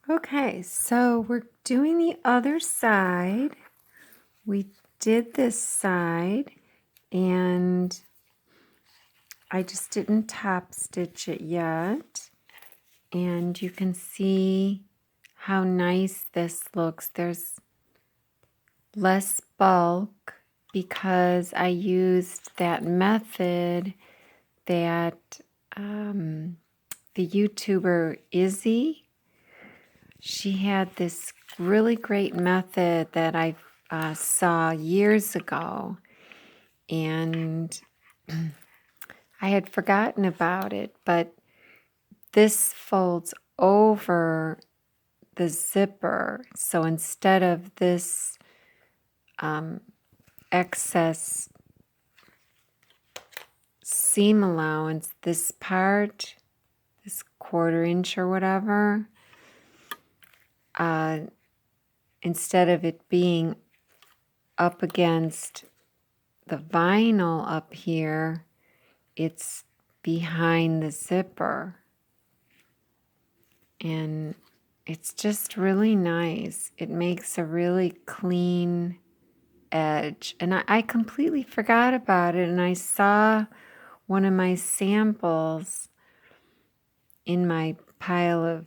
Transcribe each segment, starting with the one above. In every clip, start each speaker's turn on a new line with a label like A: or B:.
A: Okay, so we're doing the other side. We did this side and I just didn't top stitch it yet. And you can see how nice this looks. There's less bulk because I used that method that the YouTuber Izzy, she had this really great method that I saw years ago, and I had forgotten about it, but this folds over the zipper. So instead of this excess seam allowance, this part, this 1/4 inch or whatever, instead of it being up against the vinyl up here, it's behind the zipper. And it's just really nice. It makes a really clean edge. And I completely forgot about it. And I saw one of my samples in my pile of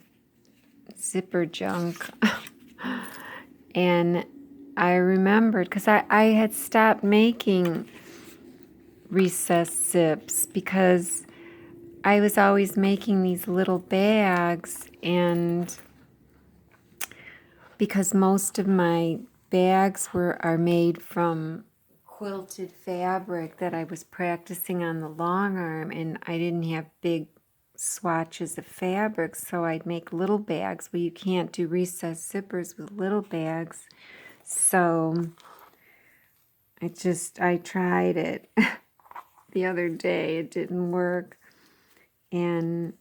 A: zipper junk. And I remembered, because I had stopped making recessed zips because I was always making these little bags, and because most of my bags are made from quilted fabric that I was practicing on the long arm, and I didn't have big swatches of fabric, so I'd make little bags. Well, you can't do recessed zippers with little bags, so I tried it the other day. It didn't work, and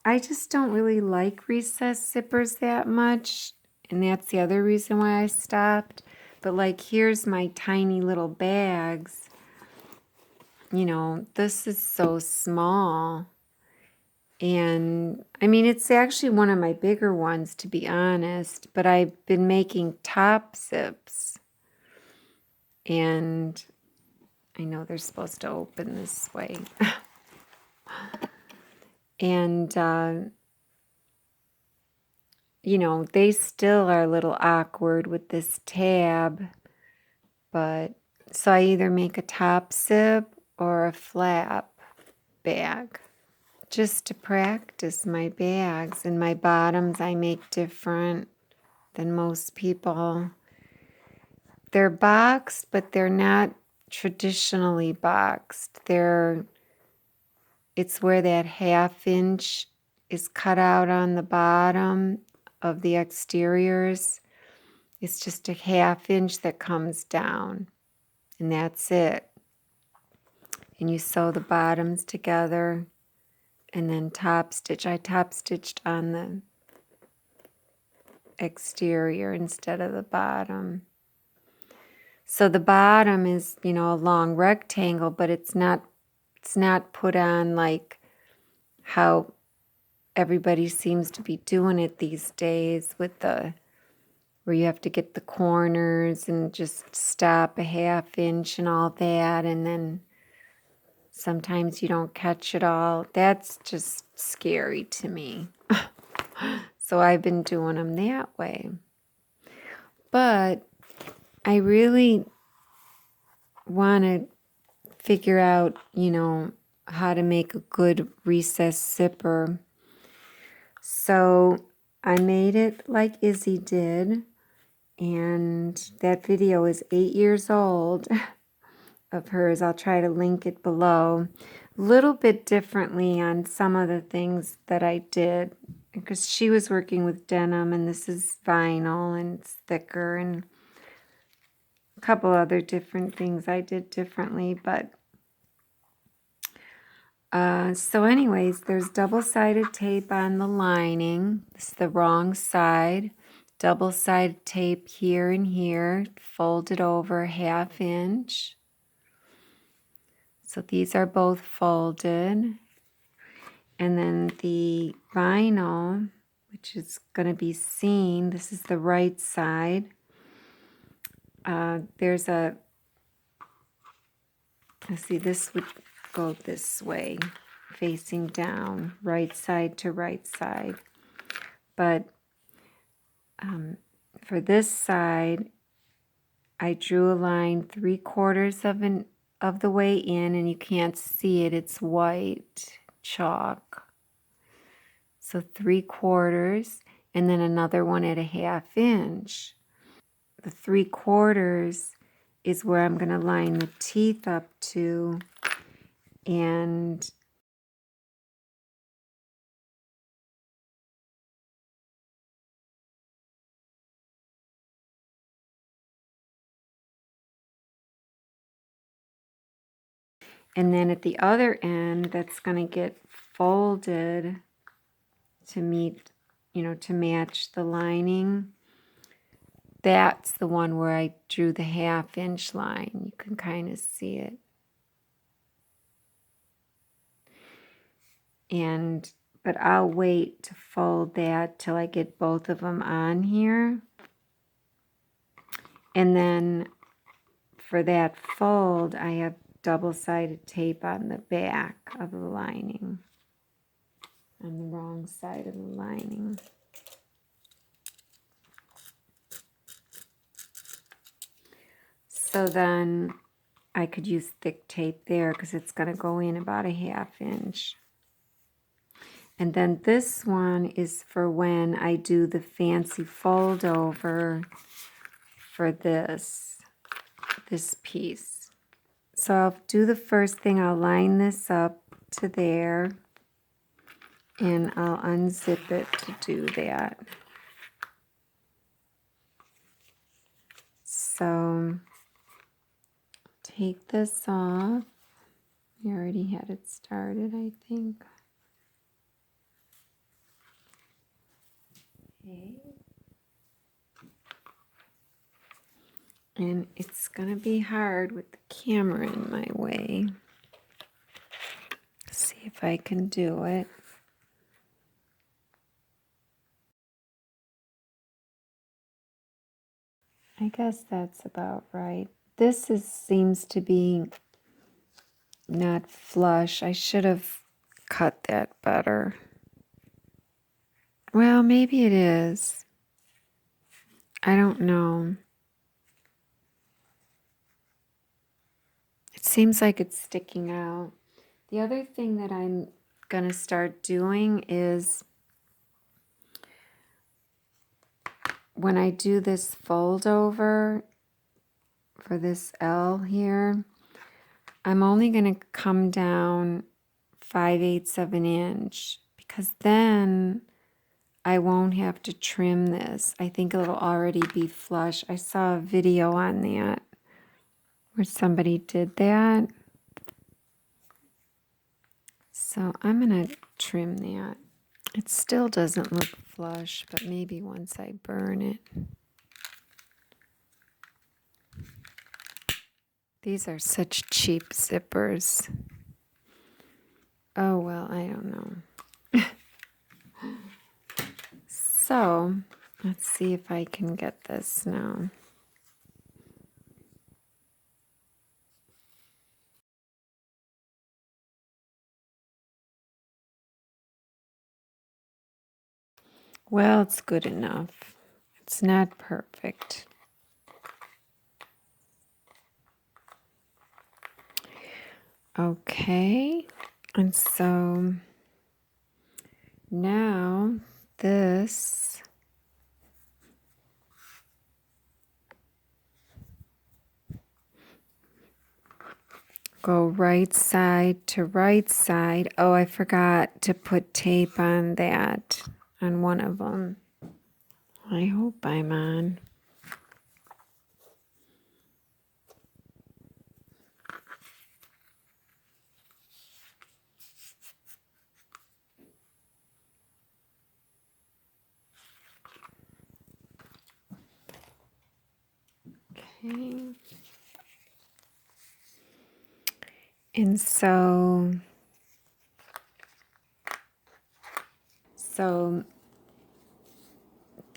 A: I just don't really like recessed zippers that much, and that's the other reason why I stopped. But like, here's my tiny little bags. You know, this is so small. And I mean, it's actually one of my bigger ones, to be honest, but I've been making top zips. And I know they're supposed to open this way. And, you know, they still are a little awkward with this tab. But so I either make a top zip or a flap bag just to practice my bags. And my bottoms I make different than most people. They're boxed, but they're not traditionally boxed. It's where that 1/2 inch is cut out on the bottom of the exteriors. It's just a 1/2 inch that comes down, and that's it. And you sew the bottoms together and then top stitch. I top stitched on the exterior instead of the bottom. So the bottom is, you know, a long rectangle, but it's not put on like how everybody seems to be doing it these days, with the where you have to get the corners and just stop a 1/2 inch and all that, and then sometimes you don't catch it all. That's just scary to me. So I've been doing them that way. But I really want to figure out, you know, how to make a good recessed zipper. So I made it like Izzy did, and that video is 8 years old of hers. I'll try to link it below. A little bit differently on some of the things that I did, because she was working with denim, and this is vinyl and it's thicker, and a couple other different things I did differently. But so anyways, there's double-sided tape on the lining. This is the wrong side. Double-sided tape here and here, folded over 1/2 inch. So these are both folded. And then the vinyl, which is going to be seen. This is the right side. There's a, let's see, this would go this way, facing down, right side to right side. But for this side, I drew a line 3/4 of the way in, and you can't see it, it's white chalk. So 3/4, and then another one at a 1/2 inch. The 3/4 is where I'm going to line the teeth up to, and then at the other end, that's going to get folded to meet, to match the lining. That's the one where I drew the 1/2 inch line. You can kind of see it. But I'll wait to fold that till I get both of them on here. And then for that fold, I have double-sided tape on the back of the lining, on the wrong side of the lining. So then I could use thick tape there because it's going to go in about a 1/2 inch. And then this one is for when I do the fancy fold over for this piece. So I'll do the first thing, I'll line this up to there, and I'll unzip it to do that. So take this off. We already had it started, I think. Okay. And it's going to be hard with the camera in my way. See if I can do it. I guess that's about right. This seems to be not flush. I should have cut that better. Well, maybe it is. I don't know. It seems like it's sticking out. The other thing that I'm going to start doing is when I do this fold over for this L here, I'm only going to come down 5/8 of an inch, because then I won't have to trim this. I think it'll already be flush. I saw a video on that where somebody did that. So I'm going to trim that. It still doesn't look flush, but maybe once I burn it. These are such cheap zippers. Oh, well, I don't know. So, let's see if I can get this now. Well, it's good enough. It's not perfect. Okay, and so now this go right side to right side. Oh, I forgot to put tape on that, on one of them. I hope I'm on. Okay. And so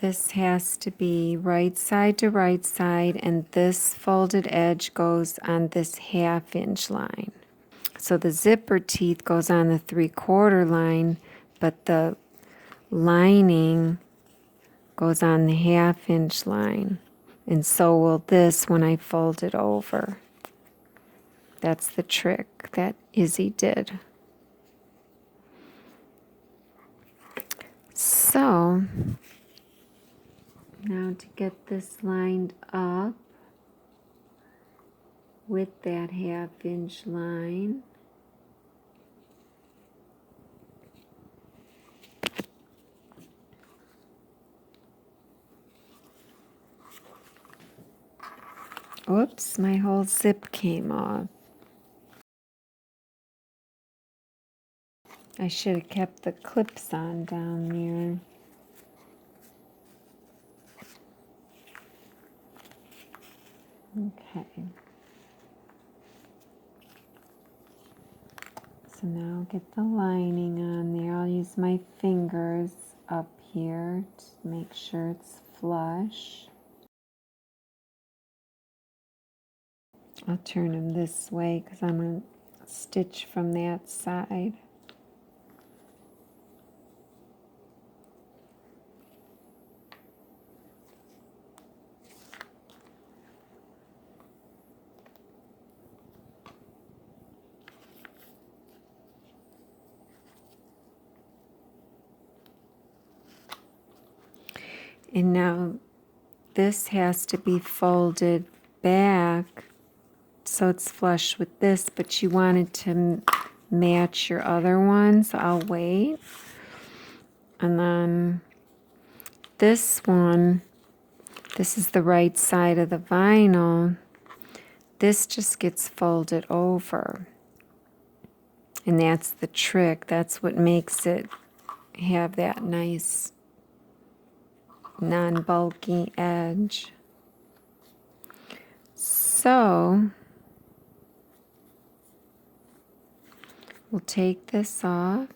A: this has to be right side to right side, and this folded edge goes on this 1/2 inch line. So the zipper teeth goes on the 3/4 line, but the lining goes on the 1/2 inch line. And so will this when I fold it over. That's the trick that Izzy did. So now to get this lined up with that 1/2 inch line, oops, my whole zip came off. I should have kept the clips on down there. Okay. So now get the lining on there. I'll use my fingers up here to make sure it's flush. I'll turn them this way because I'm going to stitch from that side. And now this has to be folded back so it's flush with this, but you want it to match your other one, so I'll wait. And then this one, this is the right side of the vinyl. This just gets folded over. And that's the trick. That's what makes it have that nice non-bulky edge. So we'll take this off.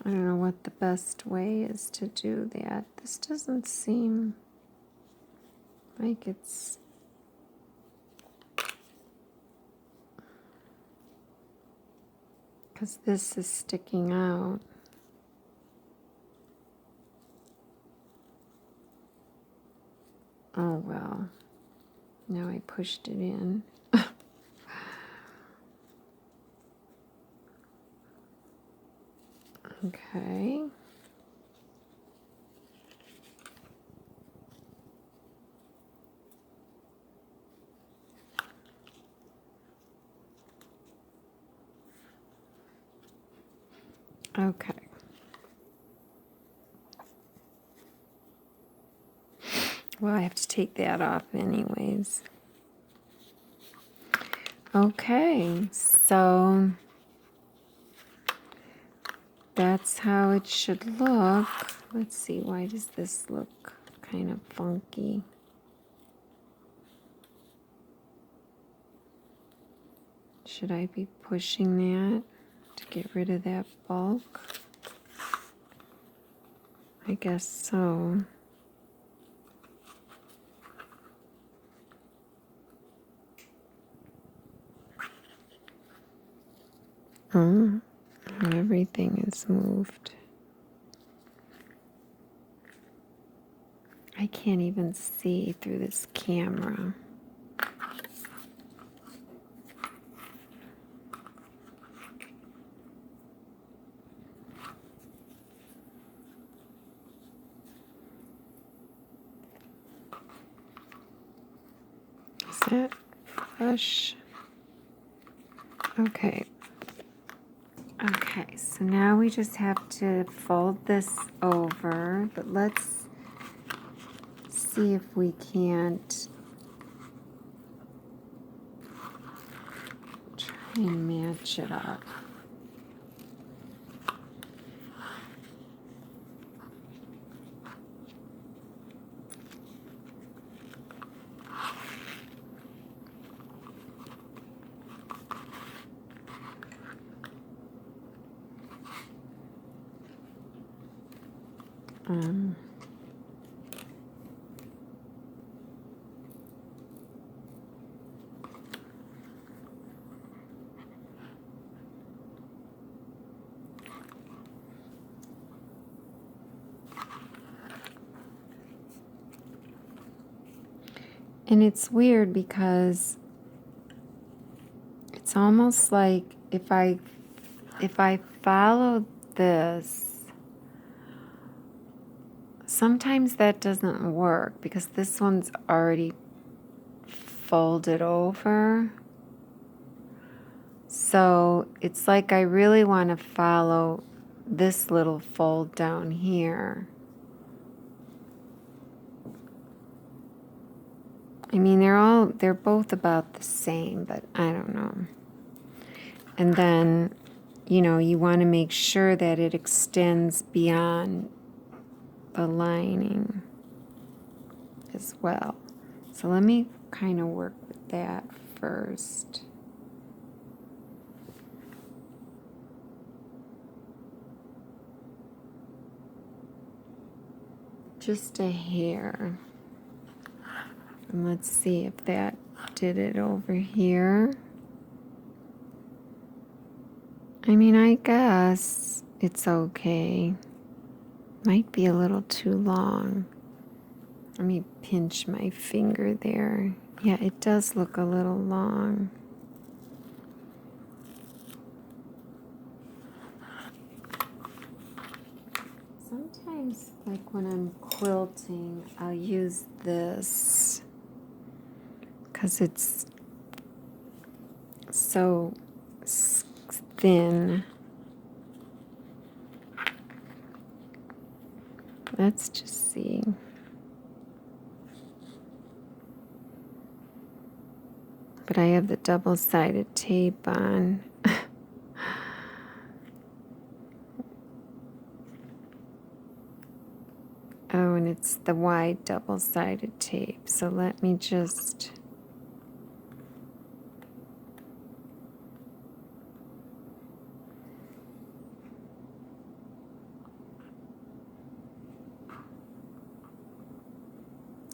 A: I don't know what the best way is to do that. This doesn't seem like it's... because this is sticking out. Oh well. Now I pushed it in. Okay. Okay. Well, I have to take that off anyways. Okay, so that's how it should look. Let's see, why does this look kind of funky? Should I be pushing that to get rid of that bulk? I guess so. Everything is moved. I can't even see through this camera. Is that flush? Okay. Okay, so now we just have to fold this over, but let's see if we can't try and match it up. And it's weird because it's almost like if I follow this, sometimes that doesn't work because this one's already folded over. So it's like I really want to follow this little fold down here. I mean, they're both about the same, but I don't know. And then, you know, you want to make sure that it extends beyond the lining as well. So let me kind of work with that first. Just a hair. And let's see if that did it over here. I mean, I guess it's okay. Might be a little too long. Let me pinch my finger there. Yeah, it does look a little long. Sometimes, like when I'm quilting, I'll use this because it's so thin. Let's just see. But I have the double-sided tape on. Oh, and it's the wide double-sided tape. So let me just...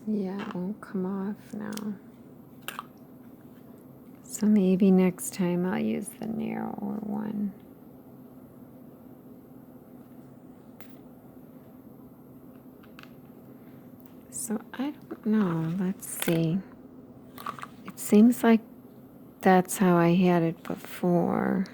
A: Yeah, it won't come off now. So maybe next time I'll use the narrower one. So I don't know. Let's see. It seems like that's how I had it before.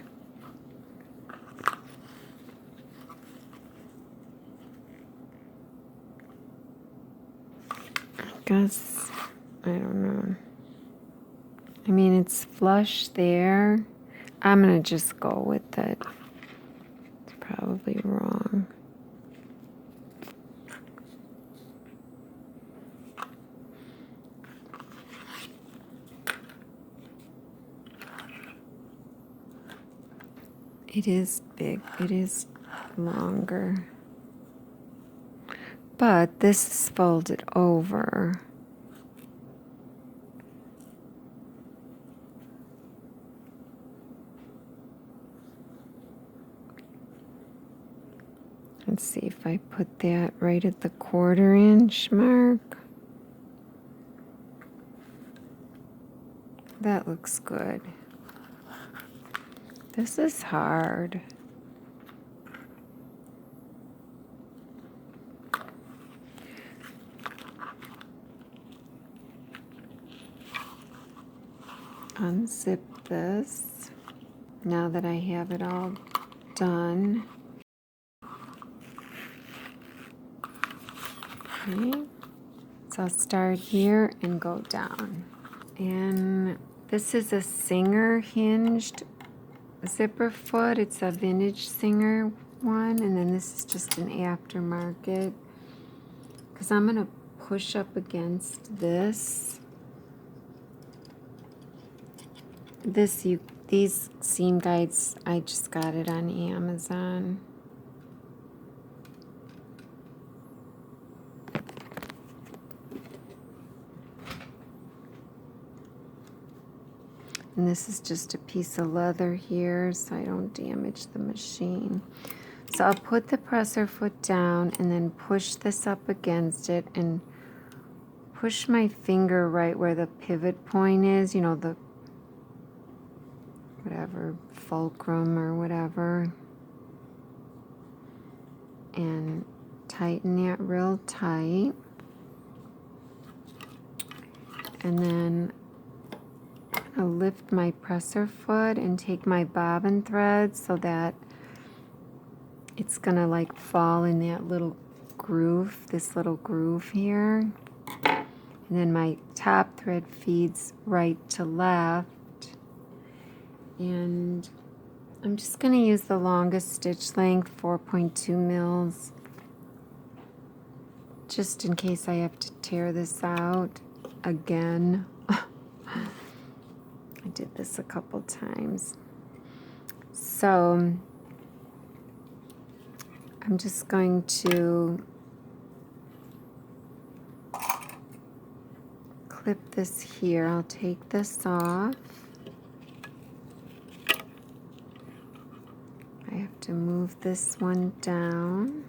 A: I guess, I don't know. I mean, it's flush there. I'm going to just go with it. It's probably wrong. It is big. It is longer. But this is folded over. Let's see if I put that right at the 1/4 inch mark. That looks good. This is hard. Unzip this now that I have it all done. Okay, so I'll start here and go down. And this is a Singer hinged zipper foot. It's a vintage Singer one, and then this is just an aftermarket because I'm going to push up against this. These seam guides, I just got it on Amazon. And this is just a piece of leather here so I don't damage the machine. So I'll put the presser foot down and then push this up against it and push my finger right where the pivot point is, you know, the whatever, fulcrum or whatever. And tighten that real tight. And then I'll lift my presser foot and take my bobbin thread so that it's gonna like fall in that little groove, this little groove here. And then my top thread feeds right to left. And I'm just gonna use the longest stitch length, 4.2 mils, just in case I have to tear this out again. I did this a couple times. So I'm just going to clip this here. I'll take this off. I have to move this one down.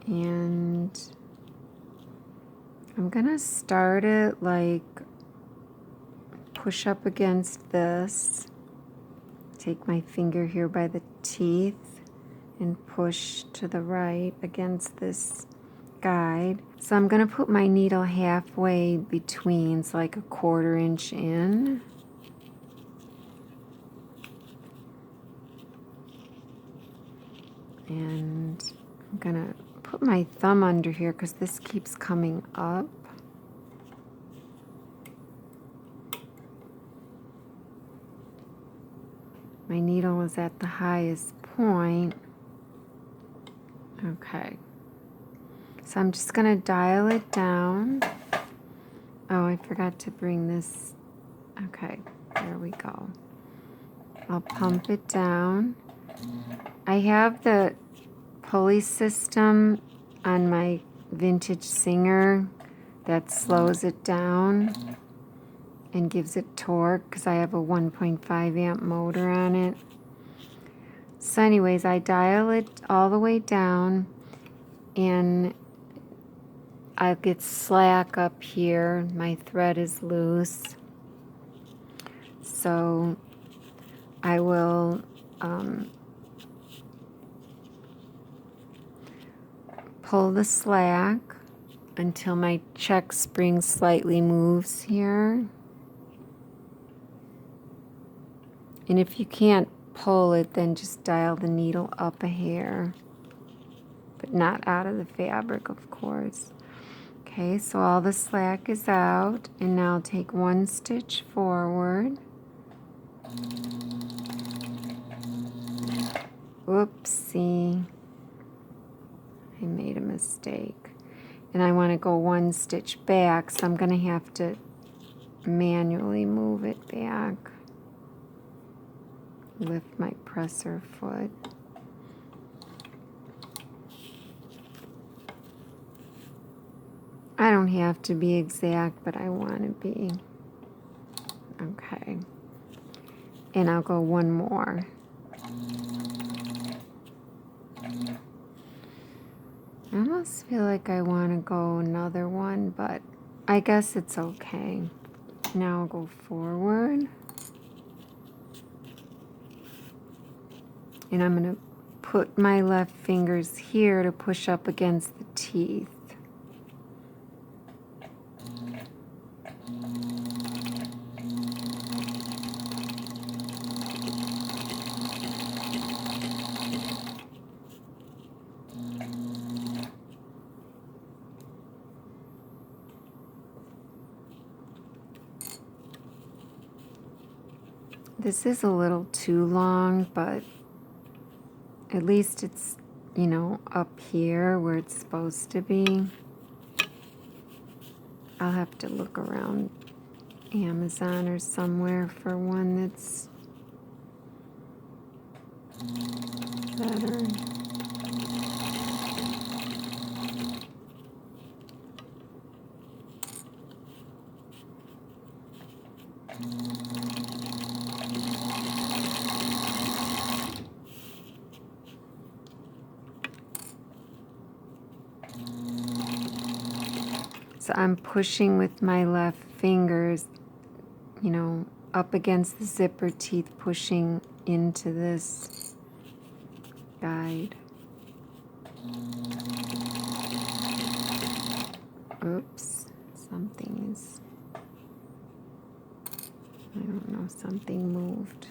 A: And I'm gonna start it like push up against this. Take my finger here by the teeth and push to the right against this guide. So I'm going to put my needle halfway between, so like a 1/4 inch in. And I'm going to put my thumb under here because this keeps coming up. My needle is at the highest point. Okay. So I'm just going to dial it down. Oh, I forgot to bring this. Okay, there we go. I'll pump it down. I have the pulley system on my vintage Singer that slows it down and gives it torque because I have a 1.5 amp motor on it. So anyways, I dial it all the way down and I get slack up here. My thread is loose. So I will pull the slack until my check spring slightly moves here. And if you can't pull it, then just dial the needle up a hair, but not out of the fabric, of course. Okay, so all the slack is out, and now I'll take 1 stitch forward. Whoopsie, I made a mistake. And I want to go 1 stitch back, so I'm going to have to manually move it back. Lift my presser foot. I don't have to be exact, but I want to be. Okay. And I'll go 1 more. I almost feel like I want to go another one, but I guess it's okay. Now I'll go forward. And I'm going to put my left fingers here to push up against the teeth. This is a little too long, but at least it's, you know, up here where it's supposed to be. I'll have to look around Amazon or somewhere for one that's better. So I'm pushing with my left fingers, you know, up against the zipper teeth, pushing into this guide. Oops, something is, I don't know, something moved.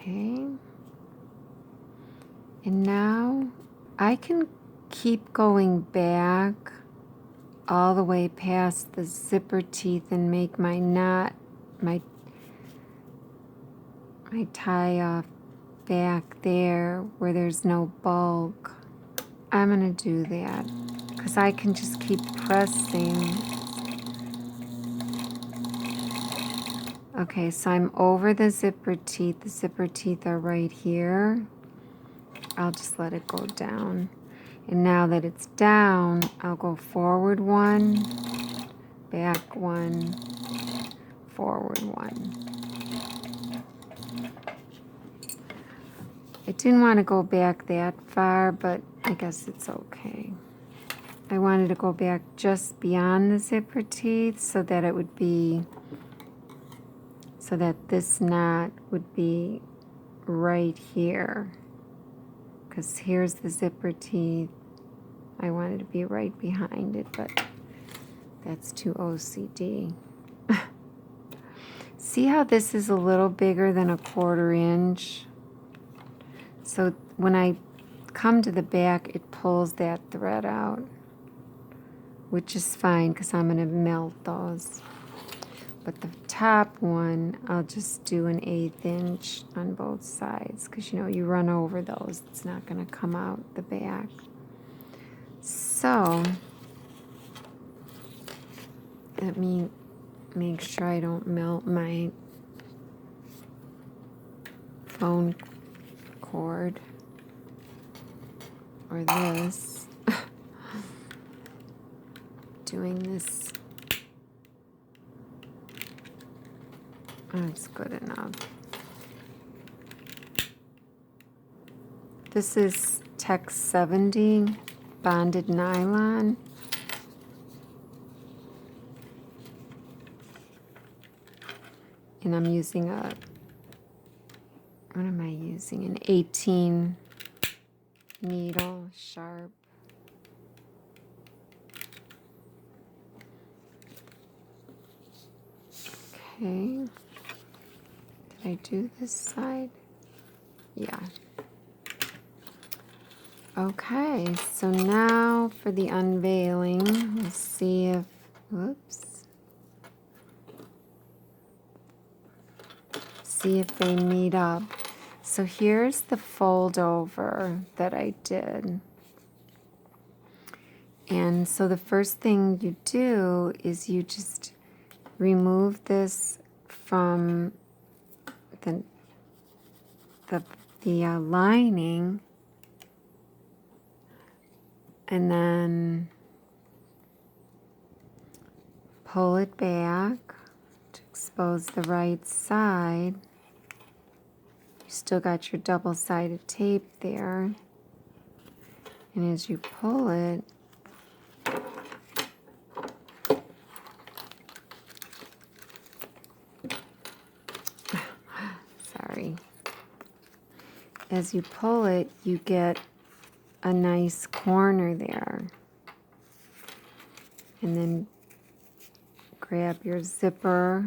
A: Okay. And now I can keep going back all the way past the zipper teeth and make my knot, my tie off back there where there's no bulk. I'm going to do that because I can just keep pressing. Okay, so I'm over the zipper teeth. The zipper teeth are right here. I'll just let it go down. And now that it's down, I'll go forward one, back one, forward one. I didn't want to go back that far, but I guess it's okay. I wanted to go back just beyond the zipper teeth so that it would be, so that this knot would be right here. Because here's the zipper teeth. I wanted to be right behind it, but that's too OCD. See how this is a little bigger than a 1/4 inch? So when I come to the back, it pulls that thread out, which is fine because I'm going to melt those. But the top one, I'll just do an 1/8 inch on both sides because, you know, you run over those, it's not going to come out the back. So let me make sure I don't melt my phone cord or this. Doing this. That's good enough. This is Tex 70 bonded nylon. And I'm using a, what am I using? An 18 needle sharp. Okay. Did I do this side? Yeah. Okay, so now for the unveiling, we'll see if, whoops. See if they meet up. So here's the fold over that I did. And so the first thing you do is you just remove this from the lining, and then pull it back to expose the right side. You still got your double-sided tape there. And as you pull it, sorry. As you pull it, you get a nice corner there. And then grab your zipper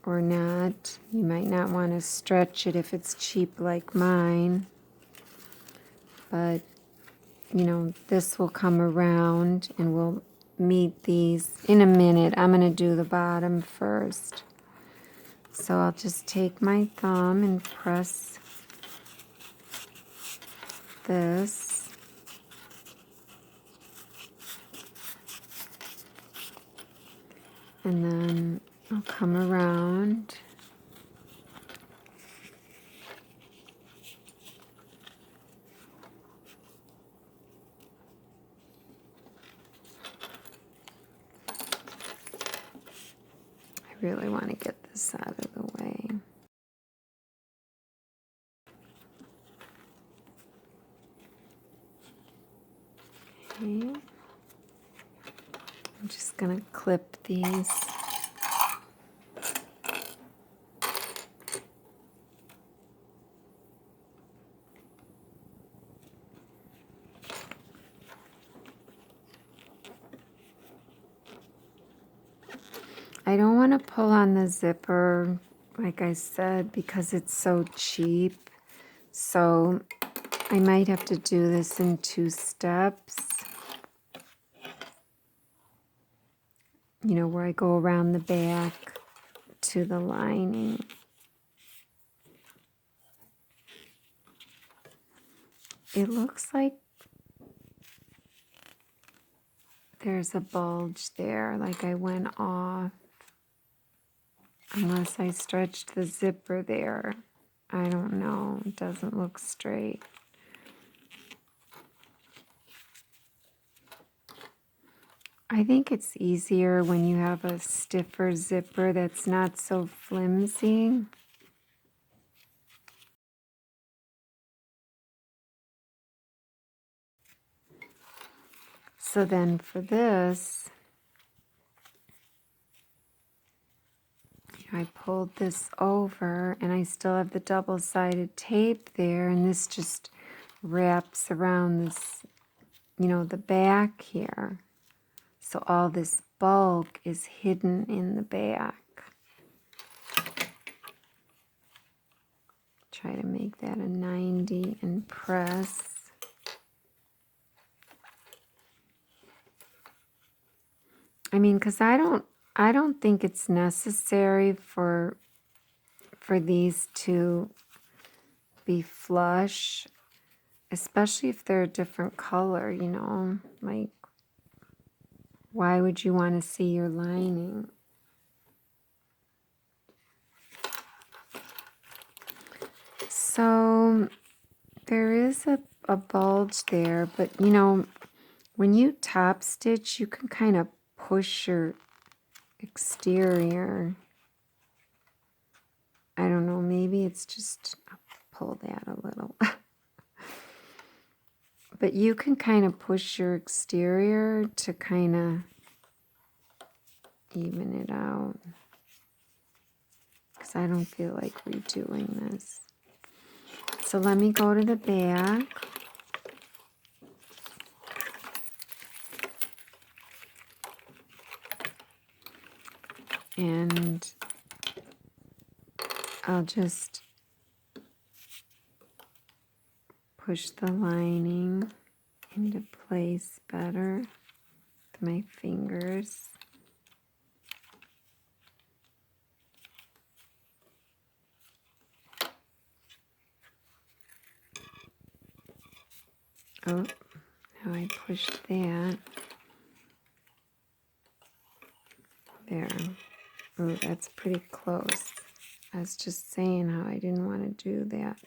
A: or not. You might not want to stretch it if it's cheap like mine. But, you know, this will come around and we'll meet these in a minute. I'm going to do the bottom first. So I'll just take my thumb and press this. And then I'll come around really want to get this out of the way. Okay. I'm just going to clip these. I don't want to pull on the zipper, like I said, because it's so cheap. So I might have to do this in 2 steps. You know, where I go around the back to the lining. It looks like there's a bulge there, like I went off. Unless I stretched the zipper there. I don't know. It doesn't look straight. I think it's easier when you have a stiffer zipper that's not so flimsy. So then for this, I pulled this over and I still have the double-sided tape there, and this just wraps around this, you know, the back here. So all this bulk is hidden in the back. Try to make that a 90 and press. I mean, because I don't think it's necessary for these to be flush, especially if they're a different color, you know, like why would you want to see your lining? So there is a bulge there, but you know, when you top stitch, you can kind of push your exterior. I don't know, maybe it's just, I'll pull that a little. But you can kind of push your exterior to kind of even it out. Because I don't feel like redoing this. So let me go to the back. And I'll just push the lining into place better with my fingers. Oh, now I pushed that. There. Oh, that's pretty close. I was just saying how I didn't want to do that.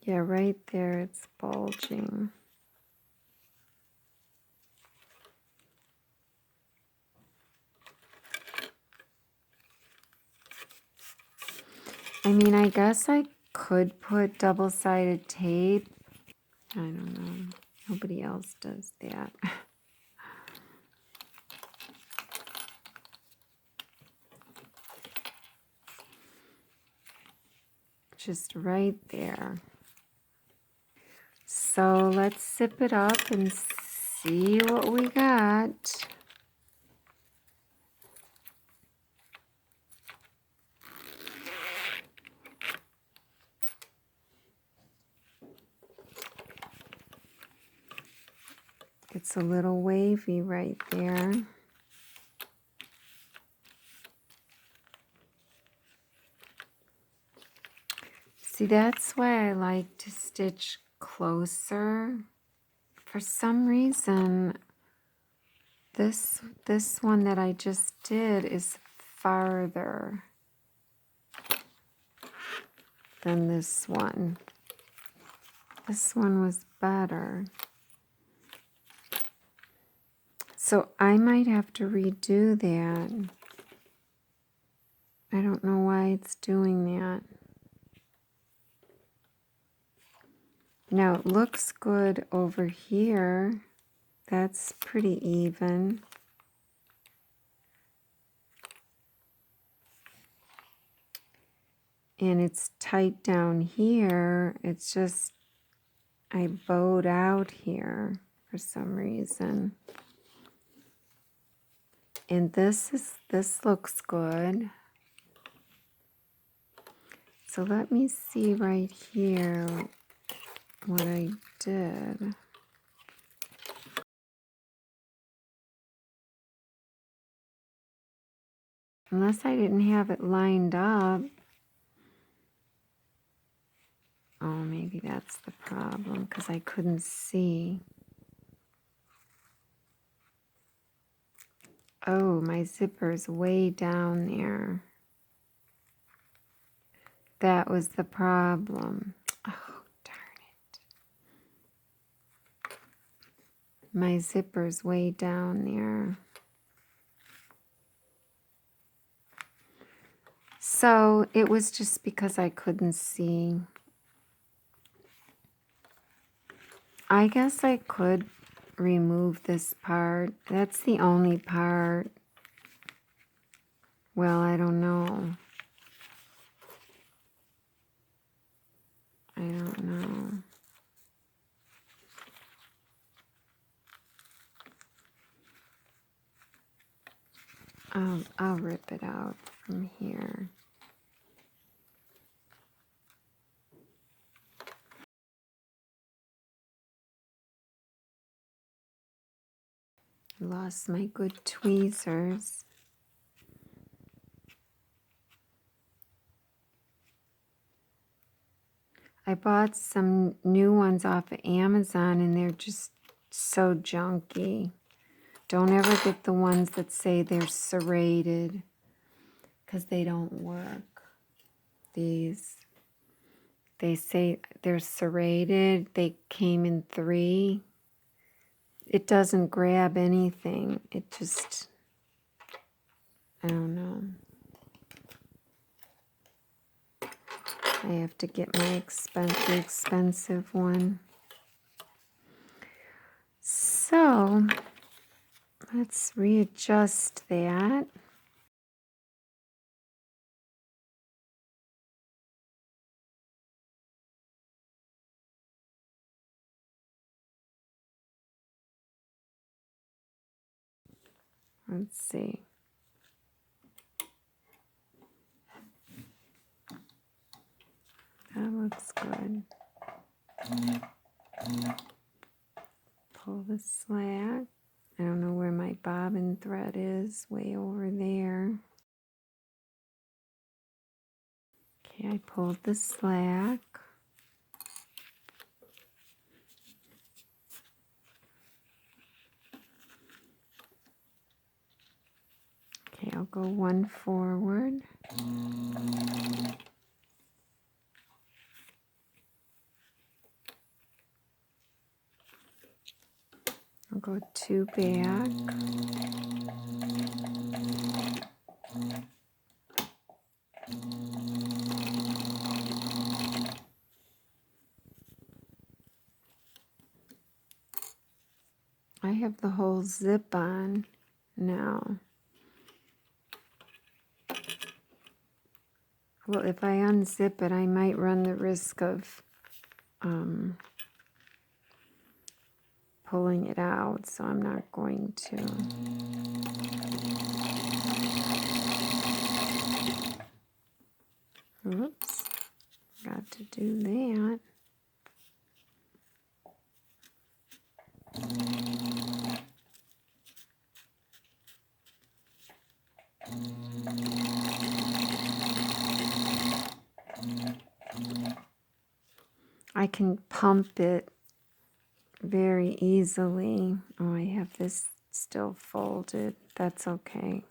A: Yeah, right there it's bulging. I mean, I guess I could put double-sided tape. I don't know. Nobody else does that. Just right there. So let's zip it up and see what we got. It's a little wavy right there. See, that's why I like to stitch closer. For some reason, this one that I just did is farther than this one. This one was better. So I might have to redo that. I don't know why it's doing that. Now it looks good over here. That's pretty even. And it's tight down here. It's just, I bowed out here for some reason. And this looks good. So let me see right here what I did. Unless I didn't have it lined up. Oh, maybe that's the problem because I couldn't see. Oh, my zipper's way down there. That was the problem. Oh, darn it. My zipper's way down there. So it was just because I couldn't see. I guess I could remove this part. That's the only part. Well, I don't know. I don't know. I'll rip it out from here. I lost my good tweezers. I bought some new ones off of Amazon and they're just so junky. Don't ever get the ones that say they're serrated because they don't work. These, they say they're serrated. They came in 3. It doesn't grab anything. It just, I don't know. I have to get my expensive one. So let's readjust that. Let's see. That looks good. Pull the slack. I don't know where my bobbin thread is, way over there. Okay, I pulled the slack. Okay, I'll go 1 forward. I'll go 2 back. I have the whole zip on now. Well, if I unzip it, I might run the risk of pulling it out, so I'm not going to. Oops, got to do that. I can pump it very easily. Oh, I have this still folded. That's okay.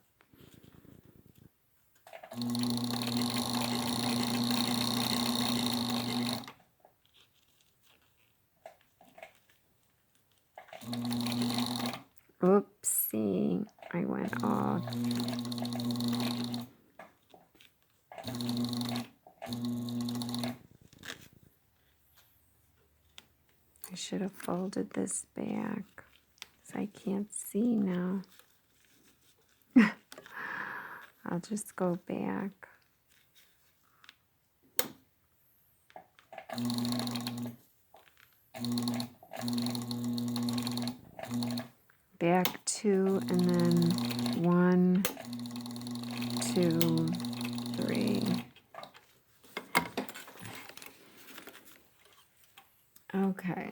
A: see. I went off. I should have folded this back, so I can't see now. I'll just go back. Back 2, and then 1, 2, 3. Okay.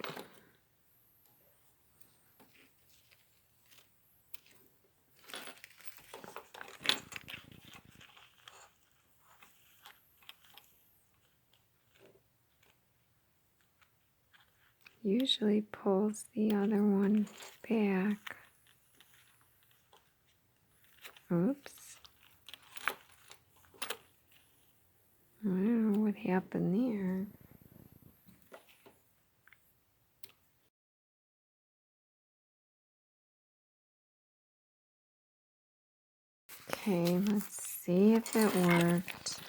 A: Usually pulls the other one back. Oops. I don't know what happened there. Okay, let's see if it worked.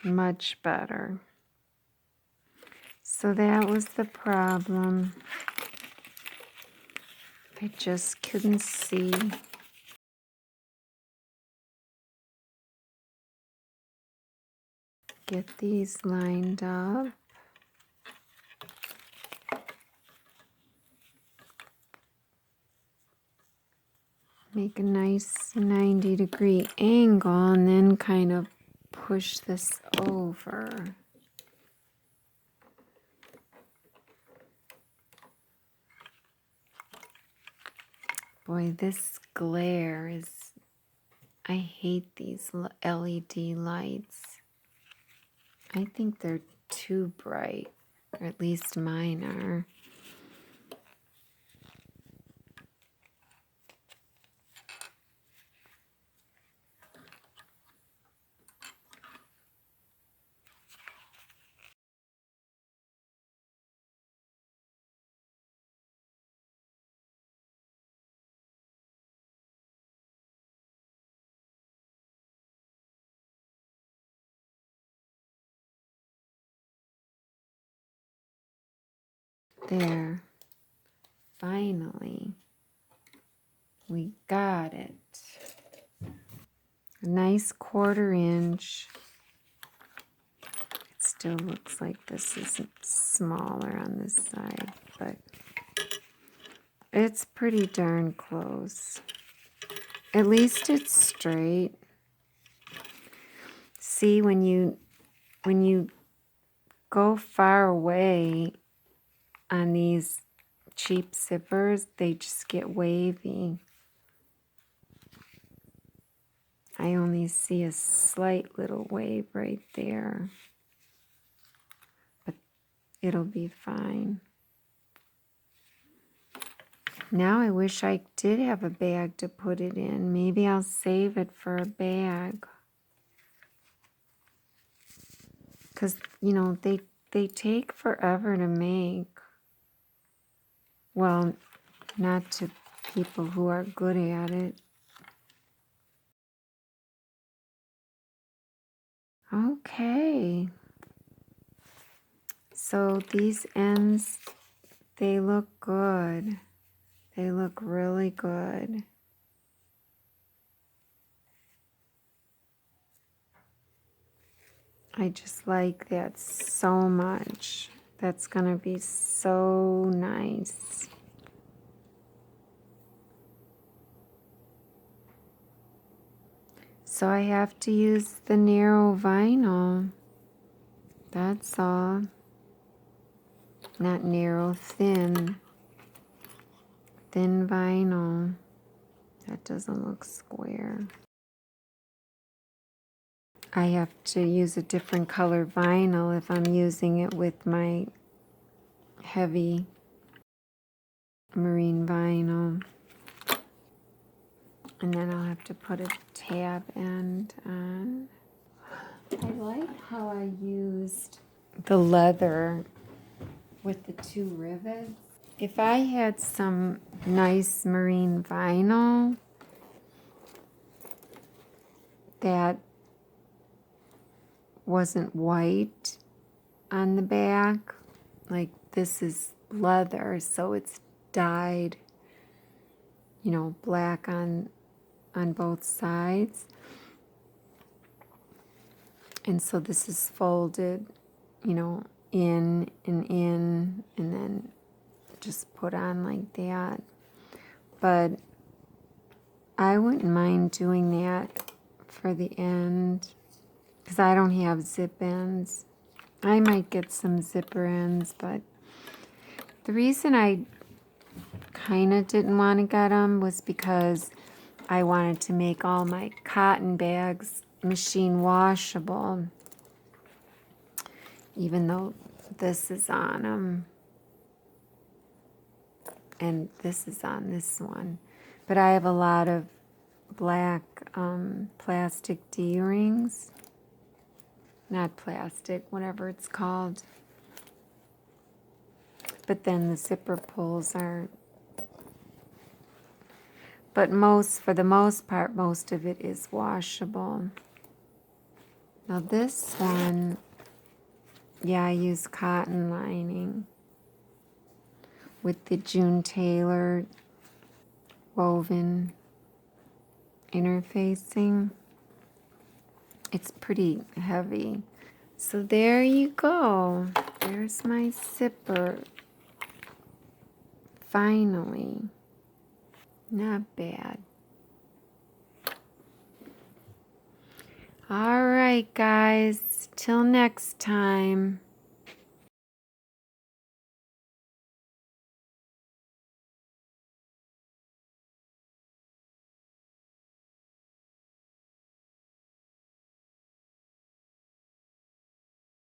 A: Much better. So that was the problem. I just couldn't see. Get these lined up. Make a nice 90-degree angle and then kind of push this over. Boy, this glare is, I hate these LED lights. I think they're too bright, or at least mine are. There, finally, we got it. A nice 1/4 inch. It still looks like this is smaller on this side, but it's pretty darn close. At least it's straight. See, when you go far away on these cheap zippers, they just get wavy. I only see a slight little wave right there, but it'll be fine. Now I wish I did have a bag to put it in. Maybe I'll save it for a bag. Because, you know, they take forever to make. Well, not to people who are good at it. Okay. So these ends, they look good. They look really good. I just like that so much. That's gonna be so nice. So I have to use the narrow vinyl. That's all. Not narrow, thin. Thin vinyl. That doesn't look square. I have to use a different color vinyl if I'm using it with my heavy marine vinyl. And then I'll have to put a tab end on. I like how I used the leather with the 2 rivets. If I had some nice marine vinyl that wasn't white on the back, like this is leather, so it's dyed, you know, black on both sides. And so this is folded, you know, in, and then just put on like that. But I wouldn't mind doing that for the end because I don't have zip ends. I might get some zipper ends, but the reason I kind of didn't want to get them was because I wanted to make all my cotton bags machine washable, even though this is on them and this is on this one. But I have a lot of black plastic D-rings. Not plastic, whatever it's called. But then the zipper pulls are... But for the most part, most of it is washable. Now this one, yeah, I use cotton lining with the June Taylor woven interfacing. It's pretty heavy. So there you go. There's my zipper. Finally. Not bad. All right, guys. Till next time.